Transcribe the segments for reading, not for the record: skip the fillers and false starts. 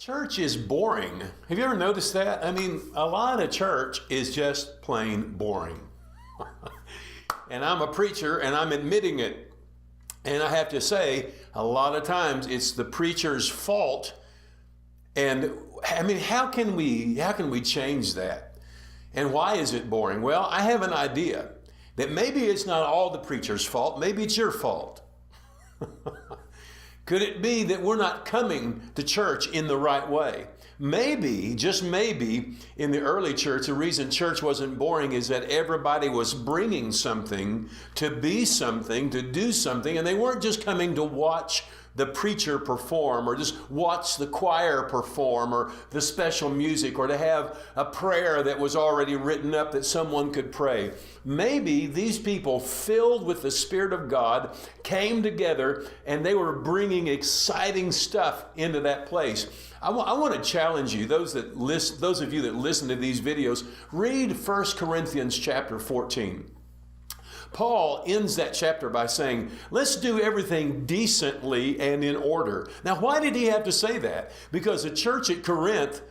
Church is boring. Have you ever noticed that? I mean, a lot of church is just plain boring. And I'm a preacher and I'm admitting it. And I have to say, a lot of times it's the preacher's fault. And I mean, how can we change that? And why is it boring? Well, I have an idea that maybe it's not all the preacher's fault. Maybe it's your fault. Could it be that we're not coming to church in the right way? Maybe, just maybe, in the early church, the reason church wasn't boring is that everybody was bringing something, to be something, to do something, and they weren't just coming to watch the preacher perform or just watch the choir perform or the special music or to have a prayer that was already written up that someone could pray. Maybe these people filled with the Spirit of God came together and they were bringing exciting stuff into that place. I want to challenge you, those of you that listen to these videos, read 1 Corinthians chapter 14. Paul ends that chapter by saying, let's do everything decently and in order. Now, why did he have to say that? Because the church at Corinth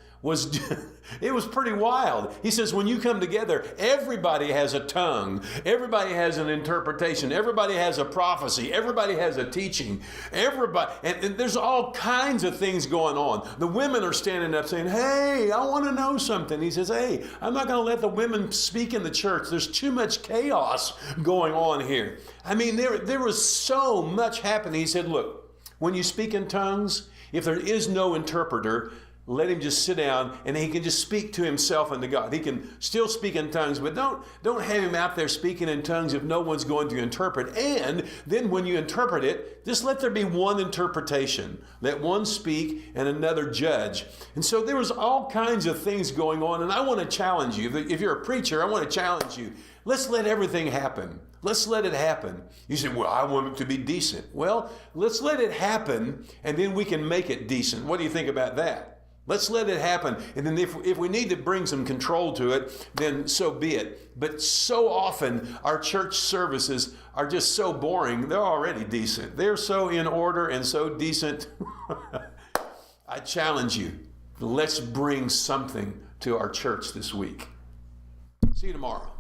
it was pretty wild. He says, when you come together, everybody has a tongue. Everybody has an interpretation. Everybody has a prophecy. Everybody has a teaching. Everybody, and there's all kinds of things going on. The women are standing up saying, hey, I want to know something. He says, hey, I'm not going to let the women speak in the church. There's too much chaos going on here. I mean, there was so much happening. He said, look, when you speak in tongues, if there is no interpreter, let him just sit down and he can just speak to himself and to God. He can still speak in tongues, but don't have him out there speaking in tongues if no one's going to interpret. And then when you interpret it, just let there be one interpretation. Let one speak and another judge. And so there was all kinds of things going on. And I want to challenge you. If you're a preacher, I want to challenge you. Let's let everything happen. Let's let it happen. You say, well, I want it to be decent. Well, let's let it happen and then we can make it decent. What do you think about that? Let's let it happen. And then if we need to bring some control to it, then so be it. But so often our church services are just so boring. They're already decent. They're so in order and so decent. I challenge you. Let's bring something to our church this week. See you tomorrow.